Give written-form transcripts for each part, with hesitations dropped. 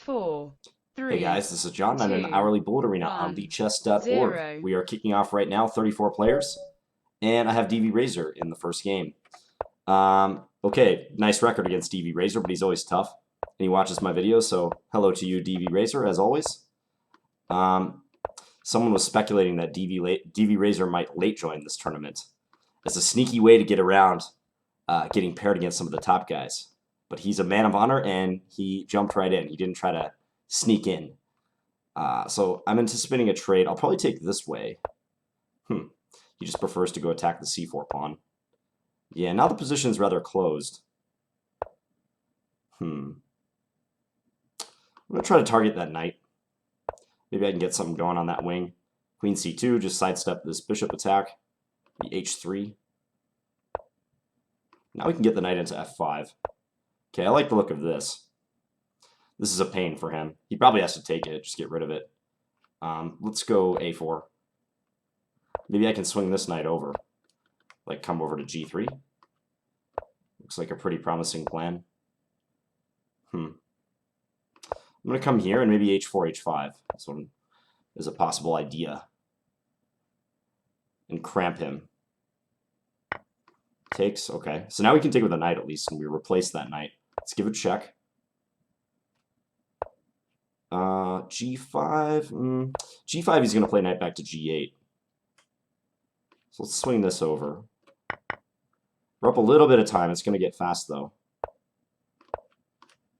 4, Hey 3, guys, this is John. I'm in an 2, hourly bullet arena on 1, lichess.org. 0. We are kicking off right now, 34 players, and I have DV Razor in the first game. Okay, nice record against DV Razor, but he's always tough, and he watches my videos, so hello to you, DV Razor, as always. Someone was speculating that DV Razor might late join this tournament as a sneaky way to get around getting paired against some of the top guys. But he's a man of honor, and he jumped right in. He didn't try to sneak in. So I'm anticipating a trade. I'll probably take this way. He just prefers to go attack the c4 pawn. Yeah, now the position's rather closed. I'm going to try to target that knight. Maybe I can get something going on that wing. Queen c2, just sidestep this bishop attack. The h3. Now we can get the knight into f5. Okay, I like the look of this. This is a pain for him. He probably has to take it, just get rid of it. Let's go a4. Maybe I can swing this knight over. Like come over to g3. Looks like a pretty promising plan. I'm going to come here and maybe h4, h5. This one is a possible idea. And cramp him. Takes, okay. So now we can take with a knight at least, and we replace that knight. Let's give it a check. G5. G5, he's going to play knight back to G8. So let's swing this over. We're up a little bit of time. It's going to get fast, though.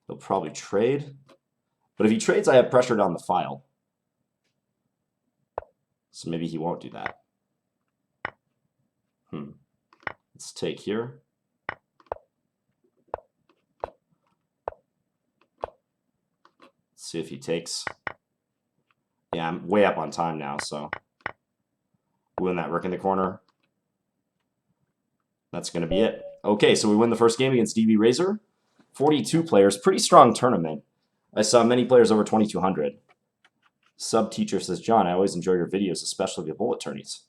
He'll probably trade. But if he trades, I have pressure down the file. So maybe he won't do that. Let's take here. Let's see if he takes. Yeah, I'm way up on time now, so win that rook in the corner. That's going to be it. Okay, so we win the first game against DV Razor. 42 players, pretty strong tournament. I saw many players over 2,200. Sub-teacher says, John, I always enjoy your videos, especially the bullet tourneys.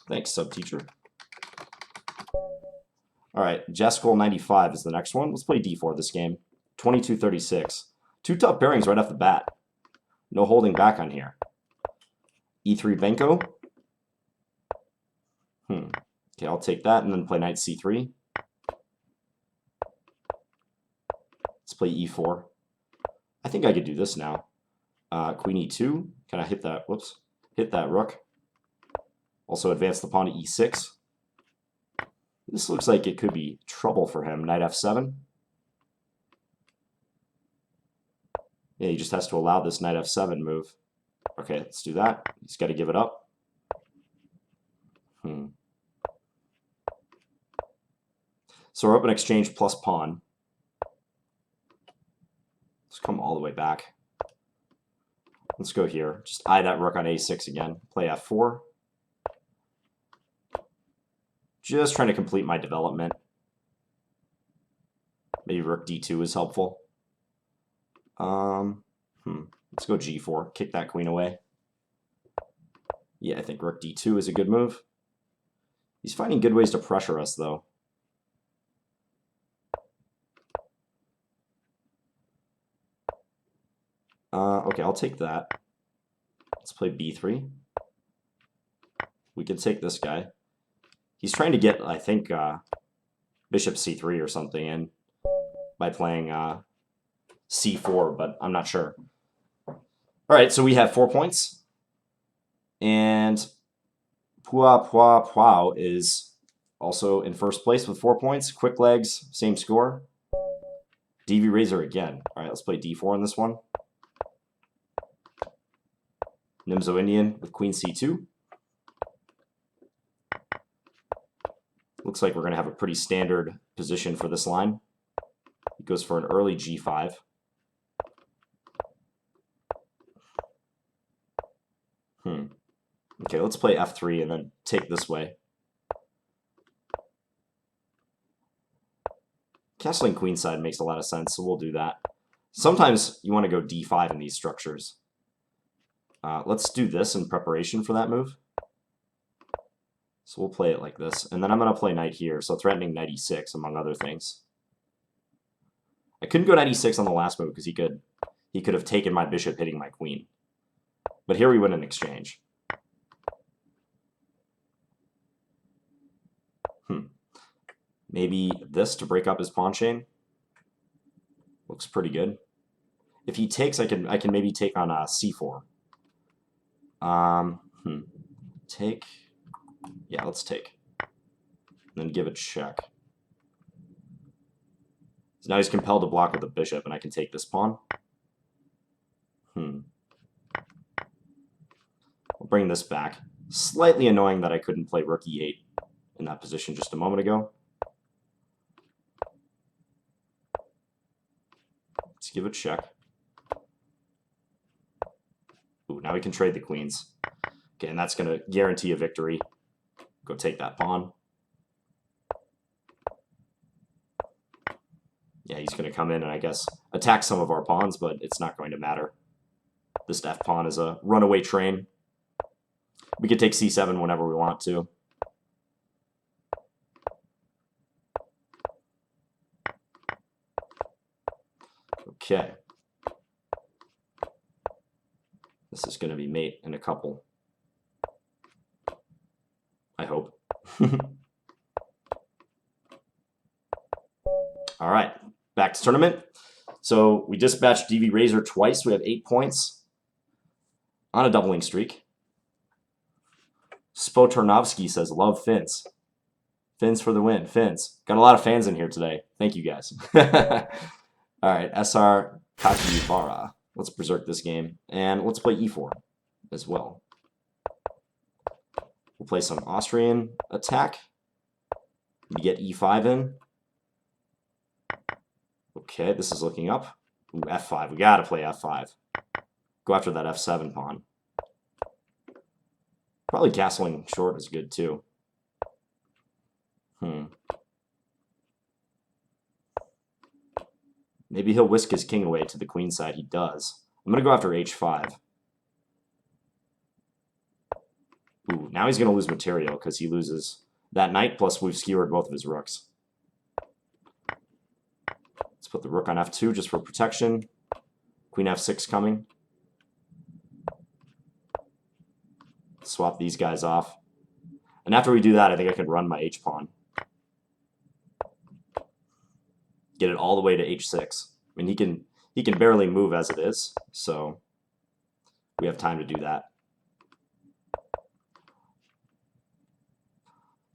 Thanks, sub-teacher. All right, Jeskol 95 is the next one. Let's play d4 this game. 22-36. Two tough pairings right off the bat. No holding back on here. e3 Benko. Okay, I'll take that and then play knight c3. Let's play e4. I think I could do this now. Queen e2. Can I hit that? Whoops. Hit that rook. Also advance the pawn to e6. This looks like it could be trouble for him. Knight f7. Yeah, he just has to allow this knight f7 move. Okay, let's do that. He's got to give it up. So we're up in exchange plus pawn. Let's come all the way back. Let's go here. Just eye that rook on a6 again. Play f4. Just trying to complete my development. Maybe rook d2 is helpful. Let's go g4. Kick that queen away. Yeah, I think rook d2 is a good move. He's finding good ways to pressure us, though. Okay, I'll take that. Let's play b3. We could take this guy. He's trying to get, I think, bishop c3 or something in by playing c4, but I'm not sure. All right, so we have 4 points. And Pua is also in first place with 4 points. Quick Legs, same score. DV Razor again. All right, let's play d4 in this one. Nimzo Indian with queen c2. Looks like we're going to have a pretty standard position for this line. It goes for an early g5. Okay, let's play f3 and then take this way. Castling queenside makes a lot of sense, so we'll do that. Sometimes you want to go d5 in these structures. Let's do this in preparation for that move. So we'll play it like this. And then I'm going to play knight here, so threatening knight e6, among other things. I couldn't go knight e6 on the last move because he could he could have taken my bishop hitting my queen. But here we win in exchange. Maybe this to break up his pawn chain. Looks pretty good. If he takes, I can maybe take on c4. Take. Yeah, let's take. And then give a check. So now he's compelled to block with the bishop, and I can take this pawn. I'll bring this back. Slightly annoying that I couldn't play rook e8 in that position just a moment ago. Let's give a check. Ooh, now we can trade the queens. Okay, and that's going to guarantee a victory. Go take that pawn. Yeah, he's going to come in and I guess attack some of our pawns, but it's not going to matter. This f pawn is a runaway train. We could take c7 whenever we want to. Okay. This is going to be mate in a couple. I hope. All right, back to tournament. So we dispatched DV Razor twice. We have 8 points on a doubling streak. Spotarnovsky says, love Finns. Finns for the win. Finns. Got a lot of fans in here today. Thank you, guys. All right, SR Kakibara. Let's berserk this game. And let's play e4 as well. We'll play some Austrian attack. We get e5 in. Okay, this is looking up. Ooh, f5. We gotta play f5. Go after that f7 pawn. Probably castling short is good too. Maybe he'll whisk his king away to the queen side. He does. I'm going to go after h5. Ooh, now he's going to lose material because he loses that knight, plus we've skewered both of his rooks. Let's put the rook on f2 just for protection. Queen f6 coming. Swap these guys off. And after we do that, I think I can run my h-pawn. Get it all the way to h6. I mean, he can barely move as it is, so we have time to do that.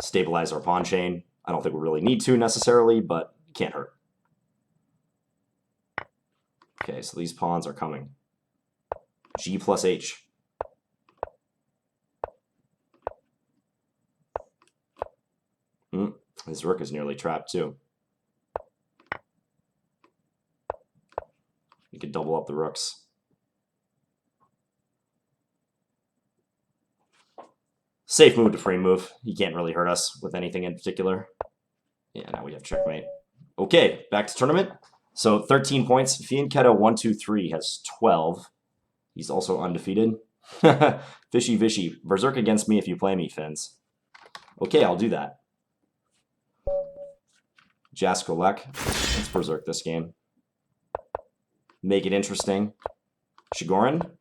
Stabilize our pawn chain. I don't think we really need to necessarily, but it can't hurt. Okay, so these pawns are coming. G plus H. His rook is nearly trapped too. You could double up the rooks. Safe move to frame move. He can't really hurt us with anything in particular. Yeah, now we have checkmate. Okay, back to tournament. So 13 points. Fianchetto123 has 12. He's also undefeated. Fishy Vishy. Berserk against me if you play me, Finns. Okay, I'll do that. Jaskolek. Let's berserk this game. Make it interesting. Shigorin.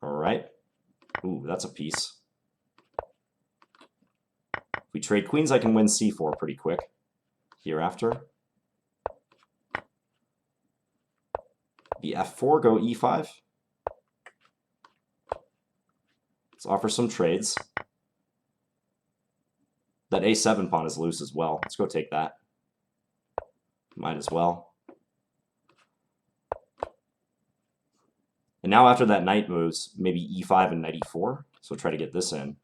All right. Ooh, that's a piece. If we trade queens, I can win c4 pretty quick. Hereafter. The f4, go e5. Let's offer some trades. That a7 pawn is loose as well. Let's go take that. Might as well. And now after that knight moves, maybe e5 and knight e4. So try to get this in.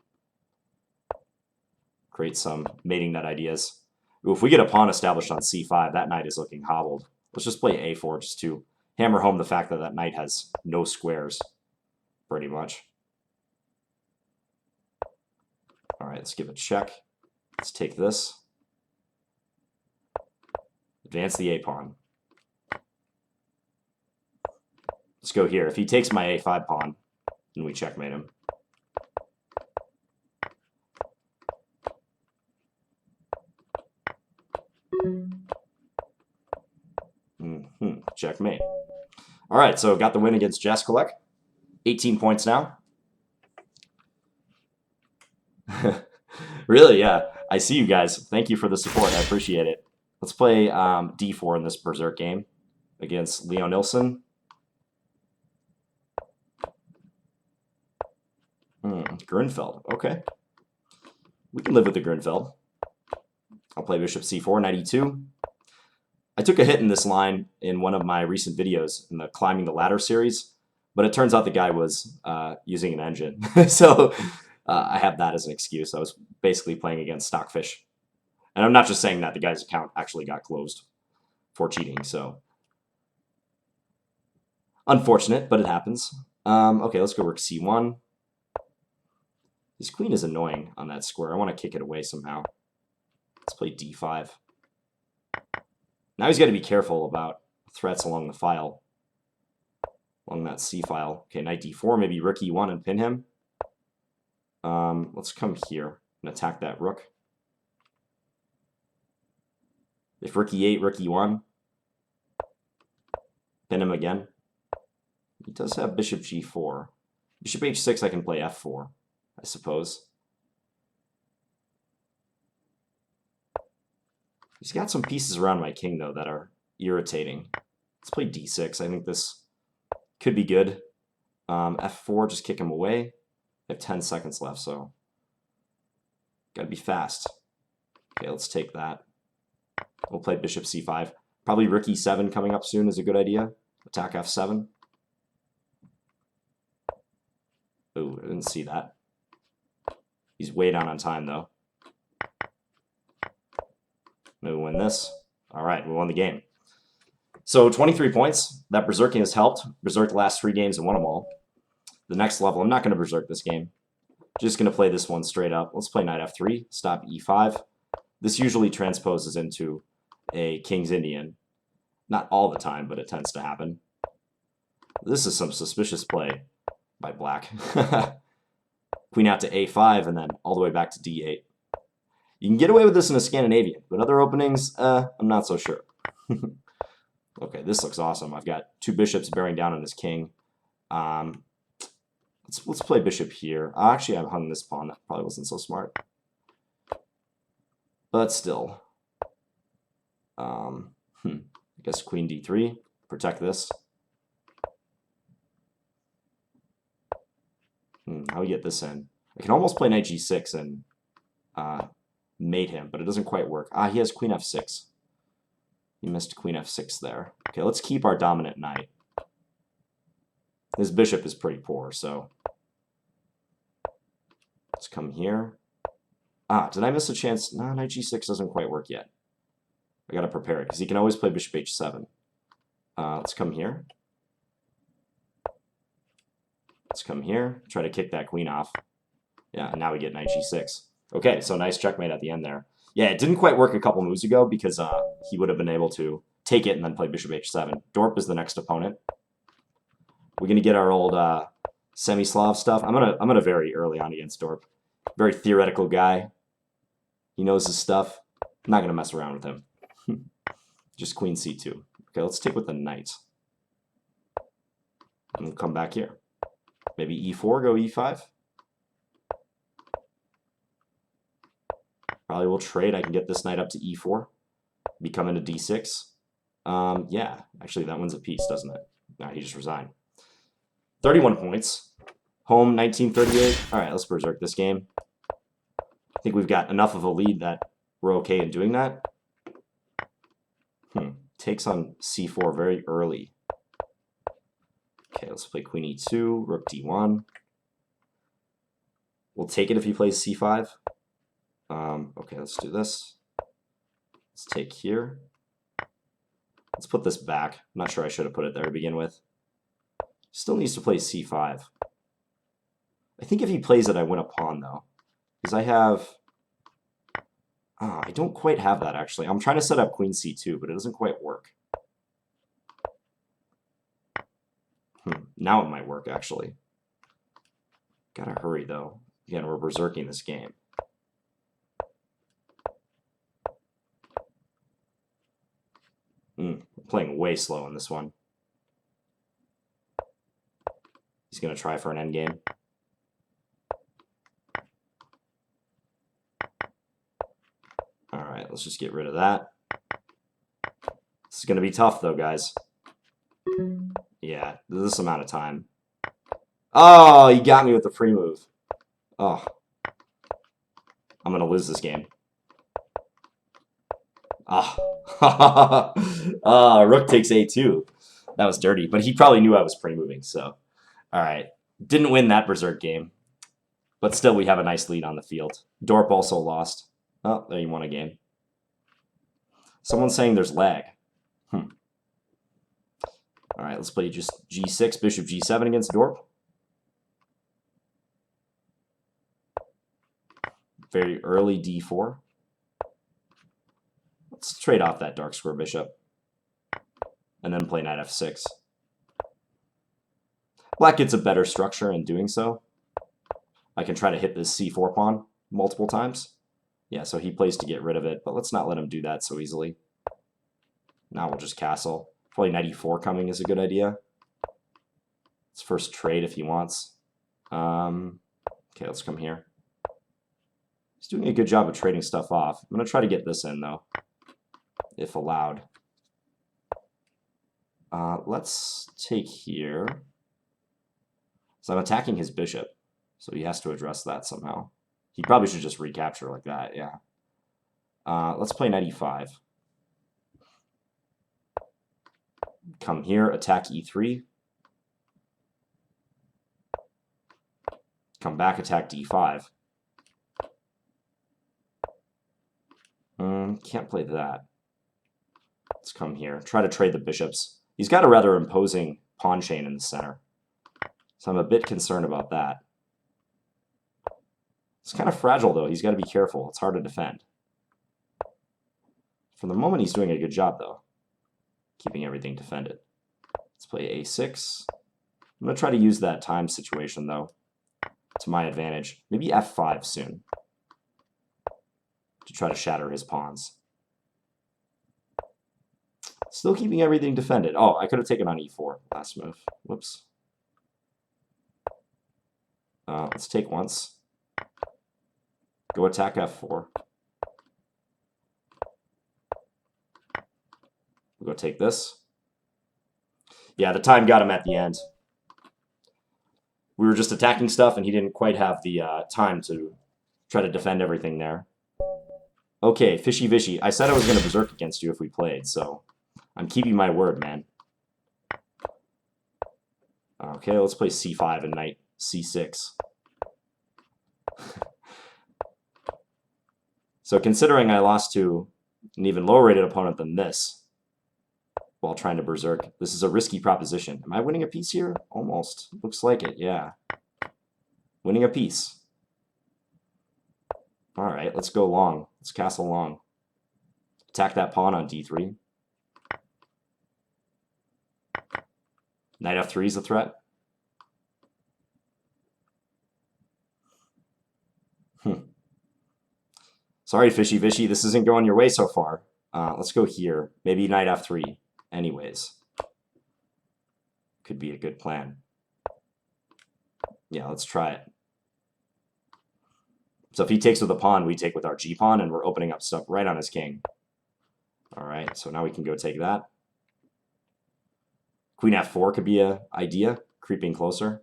Create some mating net ideas. Ooh, if we get a pawn established on c5, that knight is looking hobbled. Let's just play a4 just to hammer home the fact that that knight has no squares, pretty much. All right, let's give a check. Let's take this. Advance the a-pawn. Let's go here. If he takes my a5 pawn, then we checkmate him. Checkmate. All right, so got the win against Jaskolek. 18 points now. Really, yeah. I see you guys. Thank you for the support. I appreciate it. Let's play d4 in this Berserk game against Leo Nilsson. Grunfeld. Okay. We can live with the Grunfeld. I'll play bishop c4, knight e2. I took a hit in this line in one of my recent videos in the Climbing the Ladder series, but it turns out the guy was using an engine. So I have that as an excuse. I was basically playing against Stockfish. And I'm not just saying that. The guy's account actually got closed for cheating, so unfortunate, but it happens. Okay, let's go rook c1. This queen is annoying on that square. I want to kick it away somehow. Let's play d5. Now he's got to be careful about threats along the file, along that c file. Okay, knight d4, maybe rook e1 and pin him. Let's come here and attack that rook. If rook e8, rook e1, pin him again. He does have bishop g4. Bishop h6, I can play f4, I suppose. He's got some pieces around my king, though, that are irritating. Let's play d6. I think this could be good. f4, just kick him away. I have 10 seconds left, so gotta be fast. Okay, let's take that. We'll play bishop c5. Probably rook e7 coming up soon is a good idea. Attack f7. Ooh, I didn't see that. He's way down on time, though. Maybe we win this. All right, we won the game. So 23 points. That berserking has helped. Berserk the last 3 games and won them all. The next level, I'm not going to berserk this game. Just going to play this one straight up. Let's play knight f3, stop e5. This usually transposes into a King's Indian. Not all the time, but it tends to happen. This is some suspicious play by black. Queen out to a5 and then all the way back to d8. You can get away with this in a Scandinavian, but other openings, I'm not so sure. Okay, this looks awesome. I've got 2 bishops bearing down on this king. Let's play bishop here. Actually, I've hung this pawn. That probably wasn't so smart. But still. I guess queen d3. Protect this. How do we get this in? I can almost play knight g6 and mate him, but it doesn't quite work. He has queen f6. He missed queen f6 there. Okay, let's keep our dominant knight. His bishop is pretty poor, so let's come here. Did I miss a chance? No, knight g6 doesn't quite work yet. I gotta prepare it, because he can always play bishop h7. Let's come here. Let's come here. Try to kick that queen off. Yeah, and now we get knight g6. Okay, so nice checkmate at the end there. Yeah, it didn't quite work a couple moves ago because he would have been able to take it and then play bishop h7. Dorp is the next opponent. We're gonna get our old semi-Slav stuff. I'm gonna vary early on against Dorp. Very theoretical guy. He knows his stuff. I'm not gonna mess around with him. Just queen c2. Okay, let's take with the knight. And we'll come back here. Maybe e4, go e5. Probably will trade. I can get this knight up to e4. Become into d6. Yeah, actually that one's a piece, doesn't it? No, he just resigned. 31 points. Home 1938. All right, let's berserk this game. I think we've got enough of a lead that we're okay in doing that. Takes on c4 very early. Okay, let's play queen e2, rook d1. We'll take it if he plays c5. Okay, let's do this. Let's take here. Let's put this back. I'm not sure I should have put it there to begin with. Still needs to play c5. I think if he plays it, I win a pawn, though. Because I have... I don't quite have that, actually. I'm trying to set up queen c2, but it doesn't quite work. Now it might work, actually. Gotta hurry, though. Again, we're berserking this game. Playing way slow in this one. He's going to try for an endgame. All right, let's just get rid of that. This is going to be tough, though, guys. Yeah, this amount of time. Oh, you got me with the free move. Oh. I'm going to lose this game. Ah. Rook takes a2. That was dirty, but he probably knew I was pre-moving, so. All right. Didn't win that Berserk game, but still we have a nice lead on the field. Dorp also lost. Oh, there you won a game. Someone's saying there's lag. All right, let's play just g6, bishop g7 against Dorp. Very early d4. Let's trade off that dark square bishop. And then play knight f6. Black gets a better structure in doing so. I can try to hit this c4 pawn multiple times. Yeah, so he plays to get rid of it, but let's not let him do that so easily. Now we'll just castle. Probably knight e4 coming is a good idea. Let's first trade if he wants. Okay, let's come here. He's doing a good job of trading stuff off. I'm going to try to get this in, though, if allowed. Let's take here. So I'm attacking his bishop, so he has to address that somehow. He probably should just recapture like that, yeah. Let's play knight e5. Come here, attack e3. Come back, attack d5. Can't play that. Let's come here. Try to trade the bishops. He's got a rather imposing pawn chain in the center, so I'm a bit concerned about that. It's kind of fragile, though. He's got to be careful. It's hard to defend. For the moment, he's doing a good job, though, keeping everything defended. Let's play a6. I'm going to try to use that time situation, though, to my advantage. Maybe f5 soon to try to shatter his pawns. Still keeping everything defended. Oh, I could have taken on e4 last move. Whoops. Let's take once. Go attack f4. We'll go take this. Yeah, the time got him at the end. We were just attacking stuff, and he didn't quite have the time to try to defend everything there. Okay, fishy vishy. I said I was going to berserk against you if we played, so I'm keeping my word, man. Okay, let's play c5 and knight c6. So considering I lost to an even lower rated opponent than this while trying to berserk, this is a risky proposition. Am I winning a piece here? Almost. Looks like it, yeah. Winning a piece. All right, let's go long. Let's castle long. Attack that pawn on d3. Knight f3 is a threat. Sorry, fishy vishy, this isn't going your way so far. Let's go here. Maybe knight f3 anyways. Could be a good plan. Yeah, let's try it. So if he takes with a pawn, we take with our g-pawn, and we're opening up stuff right on his king. All right, so now we can go take that. Queen f4 could be an idea, creeping closer.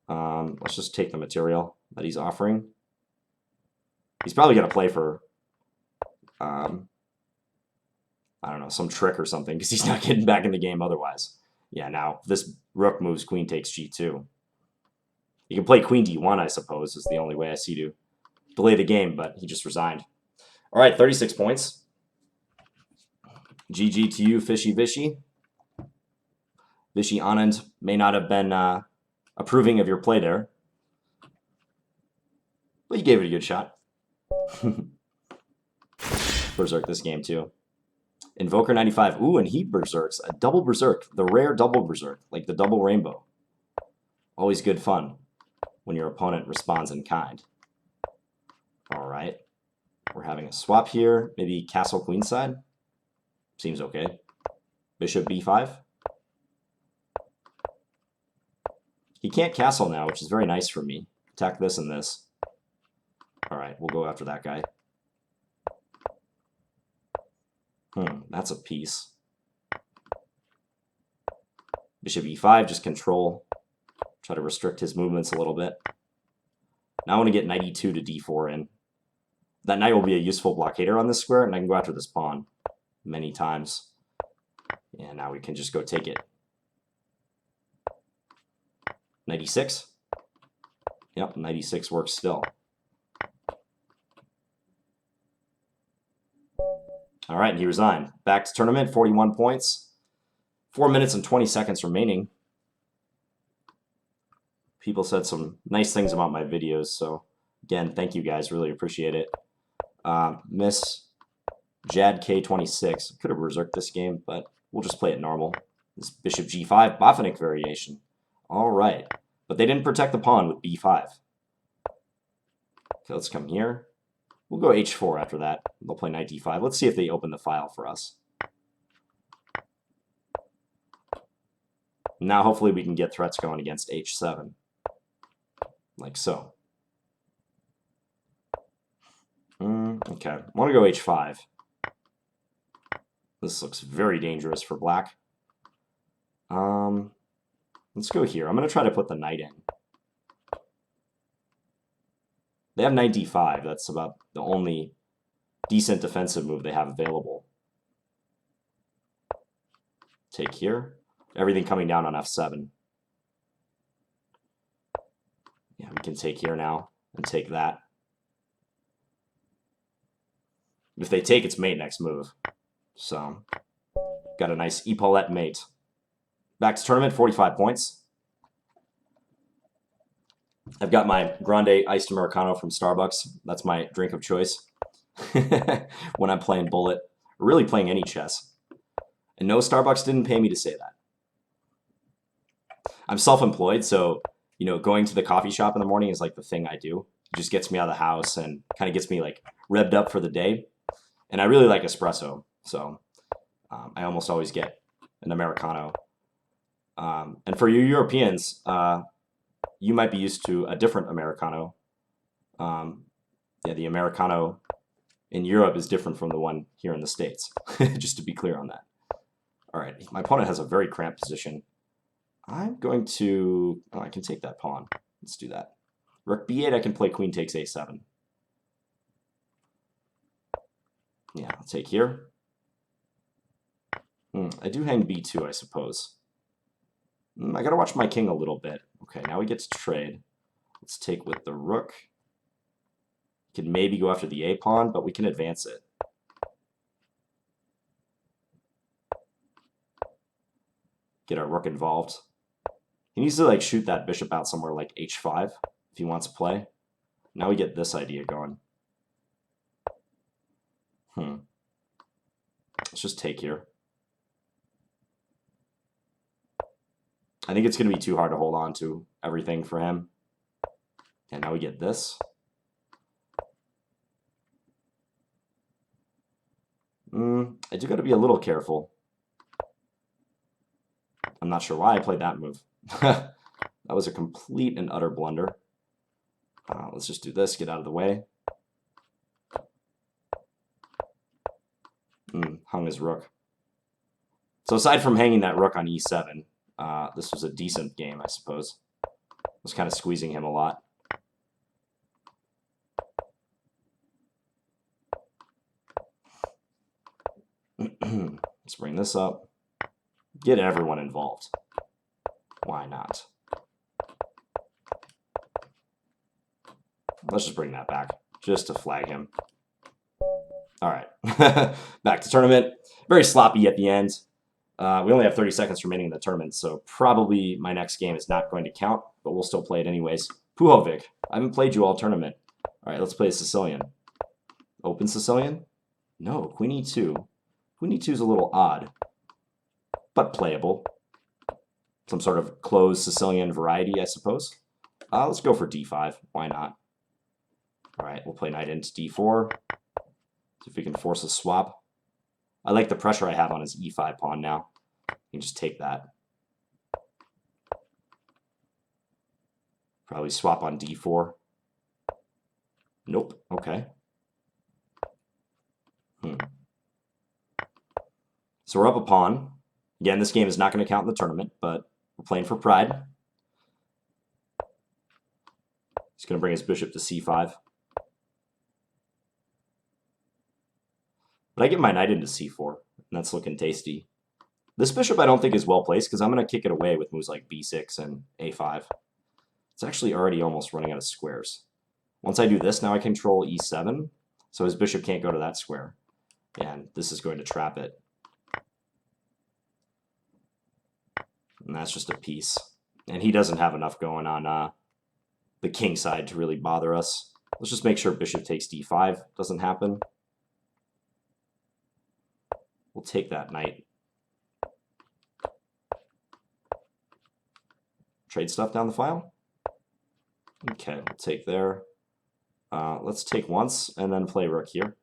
Let's just take the material that he's offering. He's probably going to play for, I don't know, some trick or something, because he's not getting back in the game otherwise. Yeah, now, this rook moves queen takes g2. You can play queen d1, I suppose, is the only way I see to delay the game, but he just resigned. All right, 36 points. GG to you, Fishy Vishy. Vishy Anand may not have been approving of your play there, but you gave it a good shot. Berserk this game, too. Invoker 95. Ooh, and he berserks. A double berserk. The rare double berserk, like the double rainbow. Always good fun when your opponent responds in kind. All right. We're having a swap here. Maybe castle queenside. Seems okay. Bishop b5. He can't castle now, which is very nice for me. Attack this and this. All right, we'll go after that guy. That's a piece. Bishop e5, just control. Try to restrict his movements a little bit. Now I want to get knight e2 to d4 in. That knight will be a useful blockader on this square, and I can go after this pawn many times. And now we can just go take it. Knight e6. Yep, knight e6 works still. All right, and he resigned. Back to tournament, 41 points. 4 minutes and 20 seconds remaining. People said some nice things about my videos, so again, thank you guys. Really appreciate it. Miss Jad K26. Could have berserked this game, but we'll just play it normal. This bishop g5, Botvinnik variation. All right, but they didn't protect the pawn with b5. Okay, let's come here. We'll go h4 after that. They'll play knight d5. Let's see if they open the file for us. Now hopefully we can get threats going against h7. Like so. Okay, I want to go h5. This looks very dangerous for black. Let's go here. I'm going to try to put the knight in. They have knight d5. That's about the only decent defensive move they have available. Take here. Everything coming down on f7. Yeah, we can take here now and take that. If they take, it's mate next move. So, got a nice epaulette mate. Back to tournament, 45 points. I've got my grande iced Americano from Starbucks. That's my drink of choice when I'm playing bullet, or really playing any chess. And no, Starbucks didn't pay me to say that. I'm self-employed, so, you know, going to the coffee shop in the morning is like the thing I do. It just gets me out of the house and kind of gets me like revved up for the day. And I really like espresso, so I almost always get an Americano. And for you Europeans, you might be used to a different Americano. Yeah, the Americano in Europe is different from the one here in the States, just to be clear on that. All right, my opponent has a very cramped position. I'm going to... Oh, I can take that pawn. Let's do that. Rook b8, I can play queen takes a7. Yeah, I'll take here. I do hang b2, I suppose. I gotta watch my king a little bit. Okay, now we get to trade. Let's take with the rook. We can maybe go after the a pawn, but we can advance it. Get our rook involved. He needs to like shoot that bishop out somewhere like h5 if he wants to play. Now we get this idea going. Let's just take here. I think it's going to be too hard to hold on to everything for him. And now we get this. I do got to be a little careful. I'm not sure why I played that move. That was a complete and utter blunder. Let's just do this, get out of the way. Hung his rook. So aside from hanging that rook on e7, this was a decent game, I suppose. I was kind of squeezing him a lot. Let's bring this up. Get everyone involved. Why not? Let's just bring that back, just to flag him. All right, back to tournament. Very sloppy at the end. We only have 30 seconds remaining in the tournament, so probably my next game is not going to count, but we'll still play it anyways. Puhovic, I haven't played you all tournament. All right, let's play a Sicilian. Open Sicilian? No, Queen e2. Queen e2 is a little odd, but playable. Some sort of closed Sicilian variety, I suppose. Let's go for d5. Why not? All right, we'll play knight into d4. See if we can force a swap. I like the pressure I have on his e5 pawn now. You can just take that. Probably swap on d4. Nope. Okay. So we're up a pawn. Again, this game is not going to count in the tournament, but we're playing for pride. He's going to bring his bishop to c5. But I get my knight into c4, and that's looking tasty. This bishop I don't think is well placed because I'm going to kick it away with moves like b6 and a5. It's actually already almost running out of squares. Once I do this, now I control e7, so his bishop can't go to that square. And this is going to trap it. And that's just a piece. And he doesn't have enough going on the king side to really bother us. Let's just make sure bishop takes d5 doesn't happen. We'll take that knight. Trade stuff down the file. Okay, we'll take there. Let's take once and then play rook here.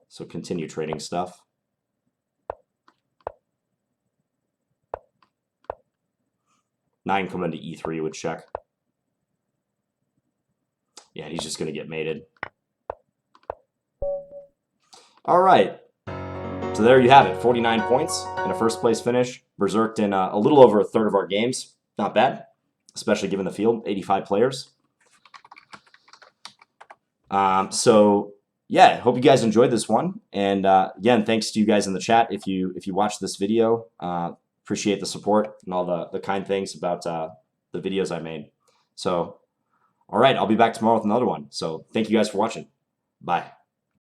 So continue trading stuff. Nine come into e3 would check. Yeah, he's just going to get mated. All right. So there you have it. 49 points in a first place finish. Berserked in a little over a third of our games. Not bad, especially given the field, 85 players. So yeah, hope you guys enjoyed this one. And again, thanks to you guys in the chat if you watched this video. Appreciate the support and all the kind things about the videos I made. So, all right, I'll be back tomorrow with another one. So thank you guys for watching. Bye.